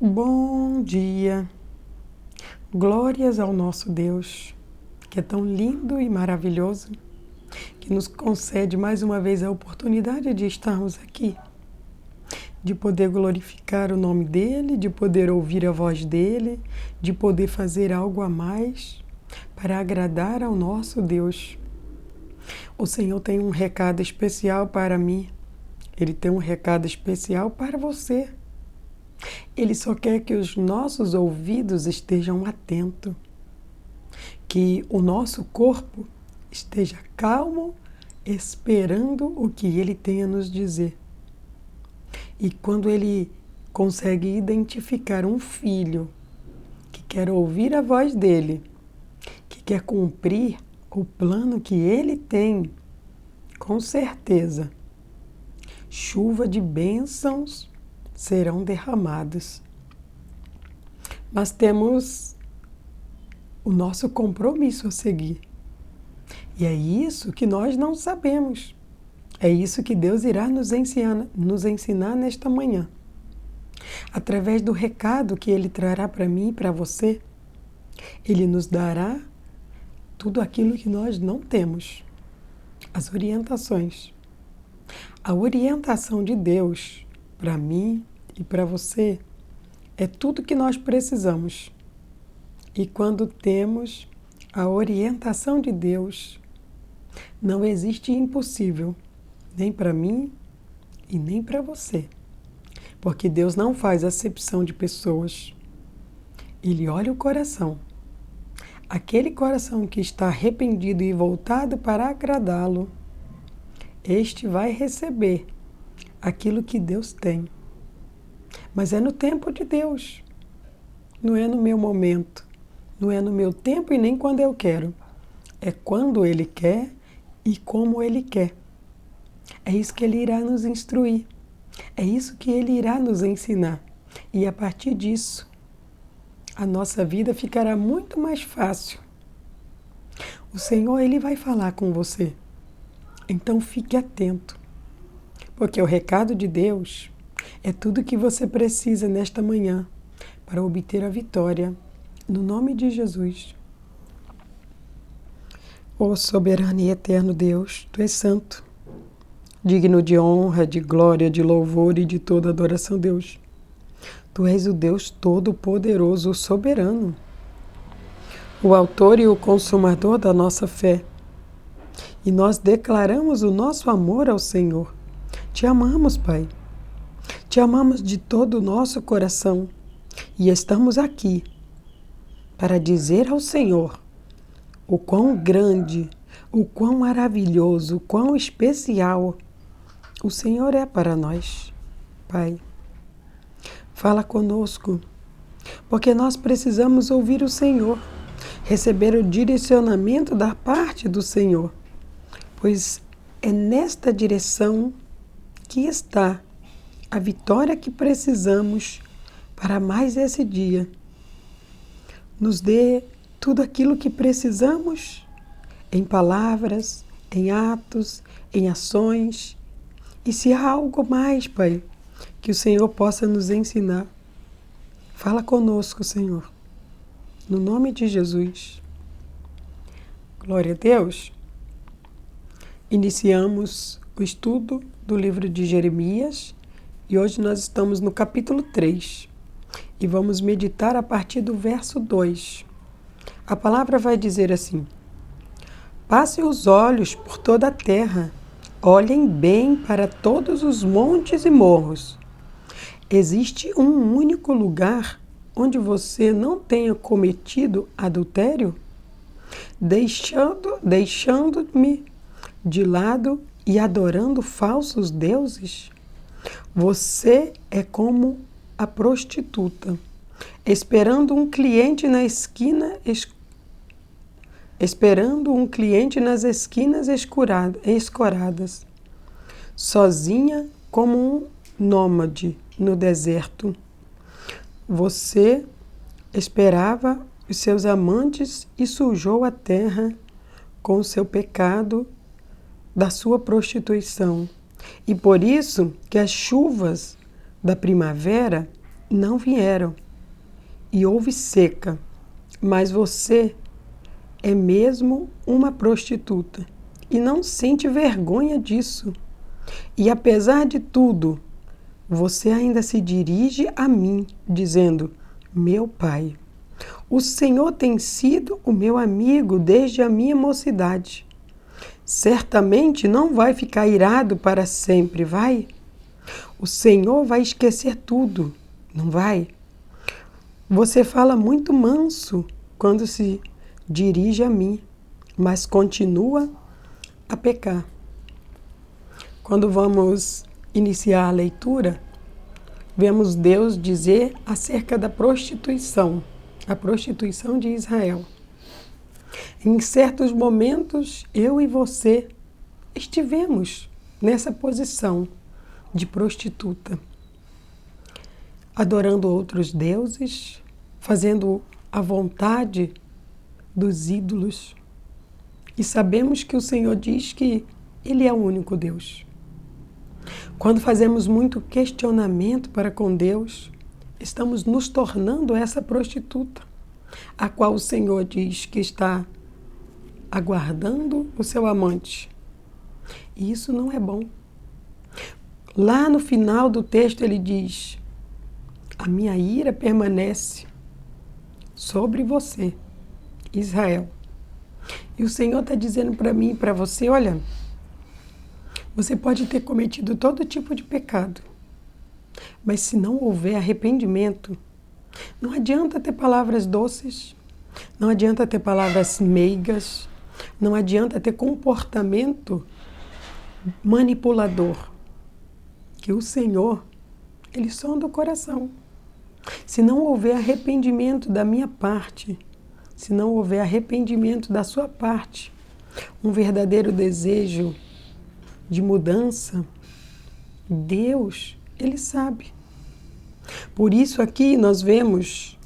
Bom dia, glórias ao nosso Deus, que é tão lindo e maravilhoso, que nos concede mais uma vez a oportunidade de estarmos aqui, de poder glorificar o nome dEle, de poder ouvir a voz dEle, de poder fazer algo a mais para agradar ao nosso Deus. O Senhor tem um recado especial para mim, Ele tem um recado especial para você. Ele só quer que os nossos ouvidos estejam atentos, que o nosso corpo esteja calmo, esperando o que Ele tem a nos dizer. E quando Ele consegue identificar um filho que quer ouvir a voz dEle, que quer cumprir o plano que Ele tem, com certeza, chuva de bênçãos serão derramados. Mas temos o nosso compromisso a seguir. E é isso que nós não sabemos. É isso que Deus irá nos ensinar nesta manhã. Através do recado que Ele trará para mim e para você, Ele nos dará tudo aquilo que nós não temos. As orientações. A orientação de Deus para mim e para você é tudo que nós precisamos. E quando temos a orientação de Deus, não existe impossível, nem para mim e nem para você. Porque Deus não faz acepção de pessoas. Ele olha o coração. Aquele coração que está arrependido e voltado para agradá-lo, este vai receber aquilo que Deus tem. Mas é no tempo de Deus. Não é no meu momento. Não é no meu tempo e nem quando eu quero. É quando Ele quer e como Ele quer. É isso que Ele irá nos instruir. É isso que Ele irá nos ensinar. E a partir disso, a nossa vida ficará muito mais fácil. O Senhor, Ele vai falar com você. Então fique atento. Porque o recado de Deus é tudo que você precisa nesta manhã para obter a vitória, no nome de Jesus. Ó soberano e eterno Deus, Tu és santo, digno de honra, de glória, de louvor e de toda adoração, Deus. Tu és o Deus Todo-Poderoso, o soberano, o autor e o consumador da nossa fé. E nós declaramos o nosso amor ao Senhor. Te amamos, Pai. Te amamos de todo o nosso coração. E estamos aqui para dizer ao Senhor o quão grande, o quão maravilhoso, o quão especial o Senhor é para nós, Pai. Fala conosco, porque nós precisamos ouvir o Senhor, receber o direcionamento da parte do Senhor, pois é nesta direção que está a vitória que precisamos para mais esse dia. Nos dê tudo aquilo que precisamos em palavras, em atos, em ações. E se há algo mais, Pai, que o Senhor possa nos ensinar, fala conosco, Senhor. No nome de Jesus. Glória a Deus. Iniciamos o estudo do livro de Jeremias e hoje nós estamos no capítulo 3 e vamos meditar a partir do verso 2. A palavra vai dizer assim: Passem os olhos por toda a terra, olhem bem para todos os montes e morros. Existe um único lugar onde você não tenha cometido adultério? Deixando-me de lado e adorando falsos deuses? Você é como a prostituta, esperando um cliente nas esquinas escoradas, sozinha como um nômade no deserto. Você esperava os seus amantes e sujou a terra com o seu pecado da sua prostituição. E por isso que as chuvas da primavera não vieram e houve seca, mas você é mesmo uma prostituta e não sente vergonha disso. E apesar de tudo, você ainda se dirige a mim, dizendo: meu pai, o Senhor tem sido o meu amigo desde a minha mocidade. Certamente não vai ficar irado para sempre, vai? O Senhor vai esquecer tudo, não vai? Você fala muito manso quando se dirige a mim, mas continua a pecar. Quando vamos iniciar a leitura, vemos Deus dizer acerca da prostituição, a prostituição de Israel. Em certos momentos, eu e você estivemos nessa posição de prostituta, adorando outros deuses, fazendo a vontade dos ídolos. E sabemos que o Senhor diz que Ele é o único Deus. Quando fazemos muito questionamento para com Deus, estamos nos tornando essa prostituta, a qual o Senhor diz que está aguardando o seu amante. E isso não é bom. Lá no final do texto ele diz: a minha ira permanece sobre você, Israel. E o Senhor está dizendo para mim e para você: olha, você pode ter cometido todo tipo de pecado, mas se não houver arrependimento, não adianta ter palavras doces, não adianta ter palavras meigas, não adianta ter comportamento manipulador, que o Senhor, Ele sonda o coração. Se não houver arrependimento da minha parte, se não houver arrependimento da sua parte, um verdadeiro desejo de mudança, Deus, Ele sabe. Por isso aqui nós vemos,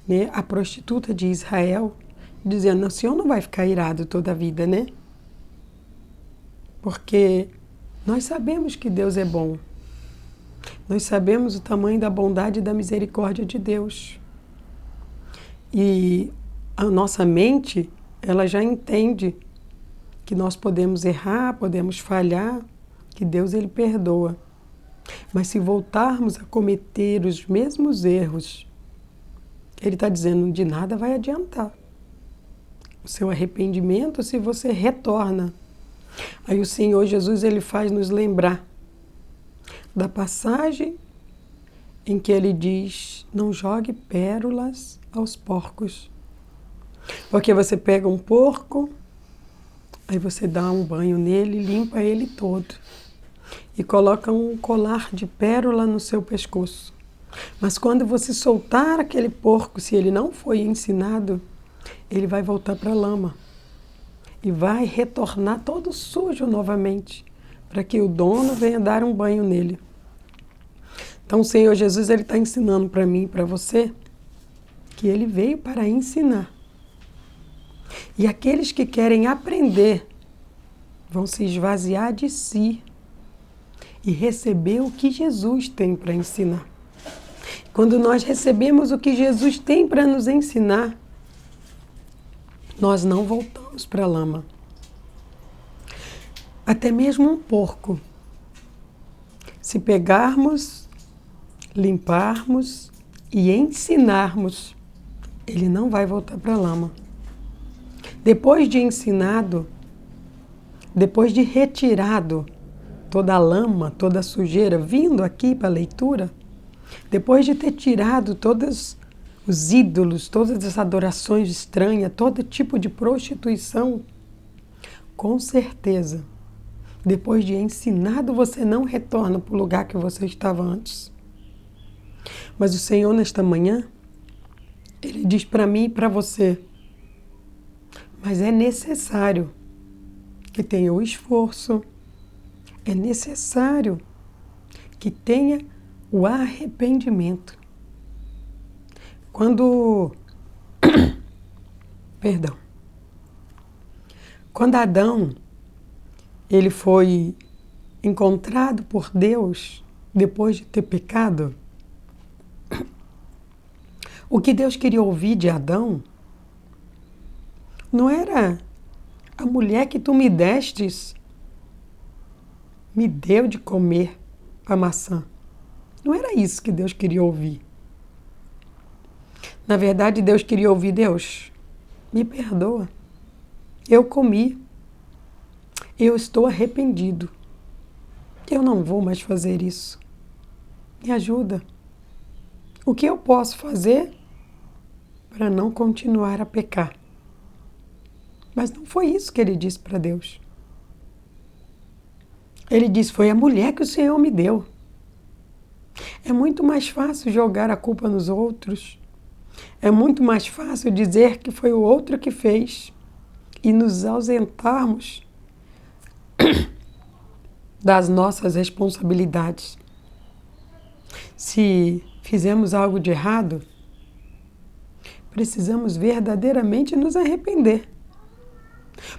né, a prostituta de Israel dizendo: o Senhor não vai ficar irado toda a vida, né? Porque nós sabemos que Deus é bom. Nós sabemos o tamanho da bondade e da misericórdia de Deus. E a nossa mente, ela já entende que nós podemos errar, podemos falhar, que Deus, Ele perdoa. Mas se voltarmos a cometer os mesmos erros, Ele está dizendo: de nada vai adiantar o seu arrependimento se você retorna. Aí o Senhor Jesus, Ele faz nos lembrar da passagem em que Ele diz: não jogue pérolas aos porcos. Porque você pega um porco, aí você dá um banho nele, limpa ele todo e coloca um colar de pérola no seu pescoço. Mas quando você soltar aquele porco, se ele não foi ensinado, ele vai voltar para a lama e vai retornar todo sujo novamente, para que o dono venha dar um banho nele. Então o Senhor Jesus, Ele está ensinando para mim e para você que Ele veio para ensinar. E aqueles que querem aprender vão se esvaziar de si e receber o que Jesus tem para ensinar. Quando nós recebemos o que Jesus tem para nos ensinar, nós não voltamos para a lama. Até mesmo um porco, se pegarmos, limparmos e ensinarmos, ele não vai voltar para a lama. Depois de ensinado, depois de retirado toda a lama, toda a sujeira, vindo aqui para a leitura, depois de ter tirado todos os ídolos, todas as adorações estranhas, todo tipo de prostituição, com certeza, depois de ensinado, você não retorna para o lugar que você estava antes. Mas o Senhor, nesta manhã, Ele diz para mim e para você: mas é necessário que tenha o esforço, é necessário que tenha o arrependimento. Quando Adão, ele foi encontrado por Deus depois de ter pecado, O que Deus queria ouvir de Adão não era: a mulher que tu me destes me deu de comer a maçã. Não era isso que Deus queria ouvir. Na verdade, Deus queria ouvir: Deus, me perdoa. Eu comi. Eu estou arrependido. Eu não vou mais fazer isso. Me ajuda. O que eu posso fazer para não continuar a pecar? Mas não foi isso que ele disse para Deus. Ele disse: foi a mulher que o Senhor me deu. É muito mais fácil jogar a culpa nos outros. É muito mais fácil dizer que foi o outro que fez e nos ausentarmos das nossas responsabilidades. Se fizemos algo de errado, precisamos verdadeiramente nos arrepender.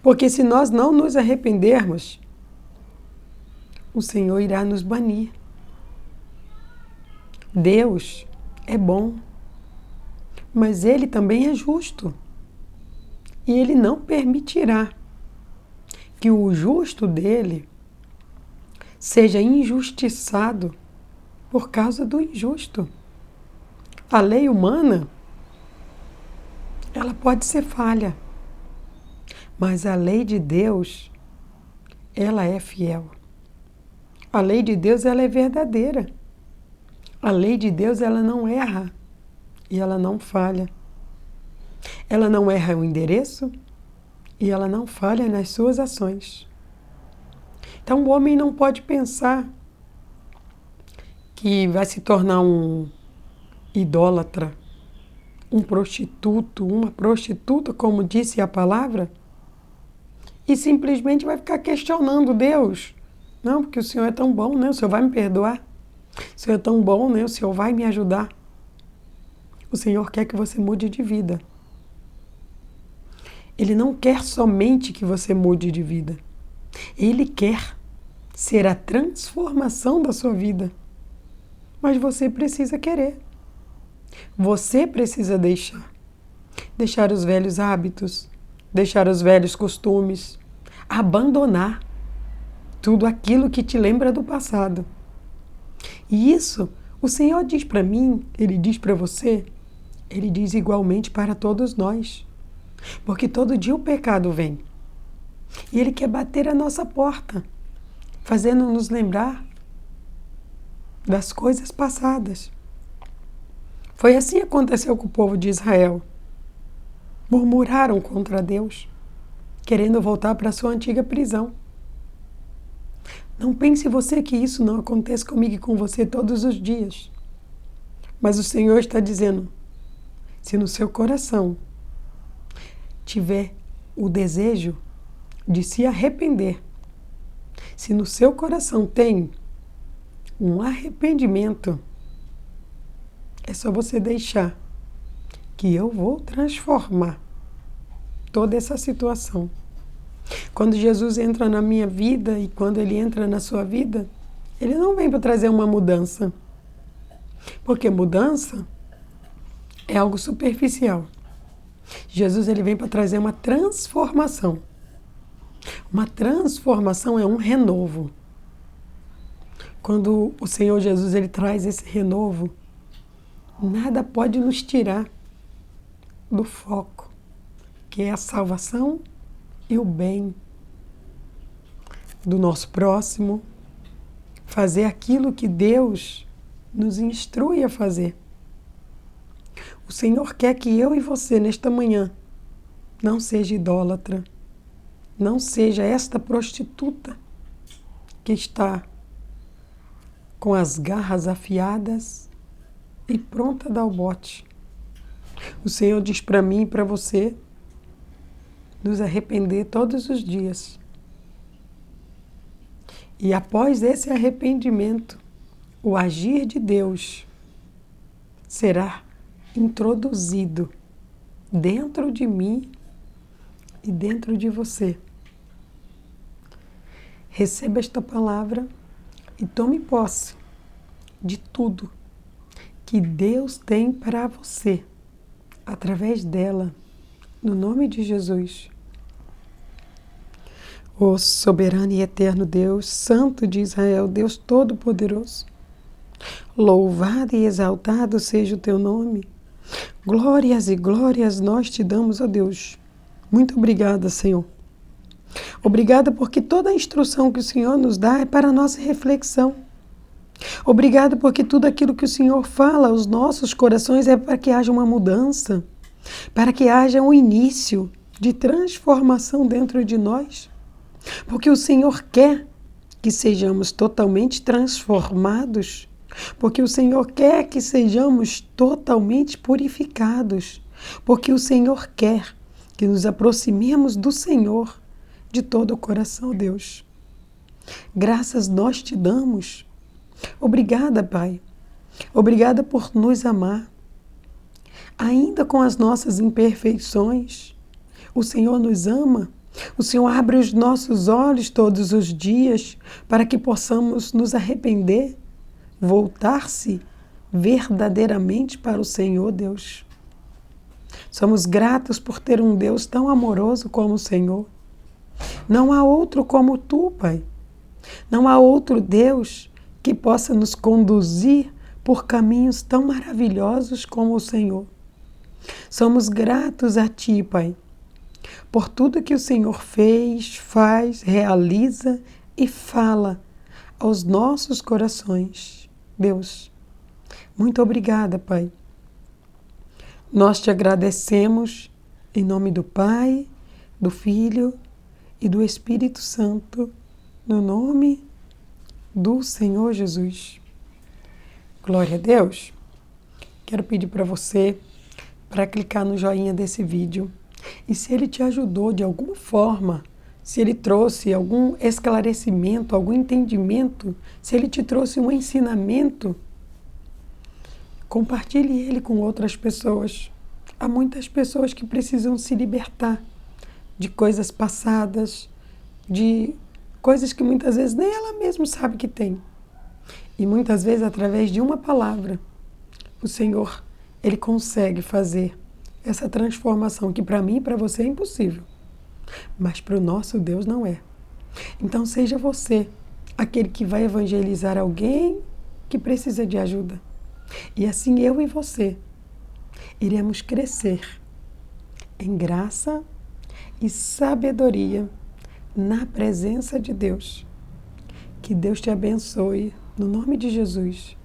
Porque se nós não nos arrependermos, o Senhor irá nos banir. Deus é bom, mas Ele também é justo. E Ele não permitirá que o justo dele seja injustiçado por causa do injusto. A lei humana, ela pode ser falha, mas a lei de Deus, ela é fiel. A lei de Deus, ela é verdadeira. A lei de Deus, ela não erra e ela não falha. Ela não erra o endereço e ela não falha nas suas ações. Então, o homem não pode pensar que vai se tornar um idólatra, um prostituto, uma prostituta, como disse a palavra, e simplesmente vai ficar questionando Deus. Não, porque o Senhor é tão bom, né? O Senhor vai me perdoar. O Senhor é tão bom, né? O Senhor vai me ajudar. O Senhor quer que você mude de vida. Ele não quer somente que você mude de vida. Ele quer ser a transformação da sua vida. Mas você precisa querer. Você precisa deixar. Deixar os velhos hábitos, deixar os velhos costumes, abandonar tudo aquilo que te lembra do passado. E isso, o Senhor diz para mim, Ele diz para você, Ele diz igualmente para todos nós. Porque todo dia o pecado vem. E Ele quer bater a nossa porta, fazendo-nos lembrar das coisas passadas. Foi assim que aconteceu com o povo de Israel. Murmuraram contra Deus, querendo voltar para a sua antiga prisão. Não pense você que isso não acontece comigo e com você todos os dias. Mas o Senhor está dizendo: se no seu coração tiver o desejo de se arrepender, se no seu coração tem um arrependimento, é só você deixar que eu vou transformar toda essa situação. Quando Jesus entra na minha vida e quando Ele entra na sua vida, Ele não vem para trazer uma mudança. Porque mudança é algo superficial. Jesus, Ele vem para trazer uma transformação. Uma transformação é um renovo. Quando o Senhor Jesus, Ele traz esse renovo, nada pode nos tirar do foco, que é a salvação e o bem do nosso próximo, fazer aquilo que Deus nos instrui a fazer. O Senhor quer que eu e você, nesta manhã, não seja idólatra, não seja esta prostituta que está com as garras afiadas e pronta a dar o bote. O Senhor diz para mim e para você nos arrepender todos os dias. E após esse arrependimento, o agir de Deus será introduzido dentro de mim e dentro de você. Receba esta palavra e tome posse de tudo que Deus tem para você através dela, no nome de Jesus. Ó soberano e eterno Deus, Santo de Israel, Deus Todo-Poderoso, louvado e exaltado seja o teu nome. Glórias e glórias nós te damos, ó Deus. Muito obrigada, Senhor. Obrigada porque toda a instrução que o Senhor nos dá é para a nossa reflexão. Obrigada porque tudo aquilo que o Senhor fala aos nossos corações é para que haja uma mudança, para que haja um início de transformação dentro de nós. Porque o Senhor quer que sejamos totalmente transformados, porque o Senhor quer que sejamos totalmente purificados, porque o Senhor quer que nos aproximemos do Senhor de todo o coração, Deus. Graças nós te damos. Obrigada, Pai. Obrigada por nos amar. Ainda com as nossas imperfeições, o Senhor nos ama. O Senhor abre os nossos olhos todos os dias para que possamos nos arrepender, voltar-se verdadeiramente para o Senhor, Deus. Somos gratos por ter um Deus tão amoroso como o Senhor. Não há outro como tu, Pai. Não há outro Deus que possa nos conduzir por caminhos tão maravilhosos como o Senhor. Somos gratos a Ti, Pai, por tudo que o Senhor fez, faz, realiza e fala aos nossos corações. Deus, muito obrigada, Pai. Nós te agradecemos em nome do Pai, do Filho e do Espírito Santo, no nome do Senhor Jesus. Glória a Deus. Quero pedir para você para clicar no joinha desse vídeo. E se ele te ajudou de alguma forma, se ele trouxe algum esclarecimento, algum entendimento, se ele te trouxe um ensinamento, compartilhe ele com outras pessoas. Há muitas pessoas que precisam se libertar de coisas passadas, de coisas que muitas vezes nem ela mesma sabe que tem. E muitas vezes, através de uma palavra, o Senhor, Ele consegue fazer essa transformação que para mim e para você é impossível, mas para o nosso Deus não é. Então seja você aquele que vai evangelizar alguém que precisa de ajuda. E assim eu e você iremos crescer em graça e sabedoria na presença de Deus. Que Deus te abençoe, no nome de Jesus.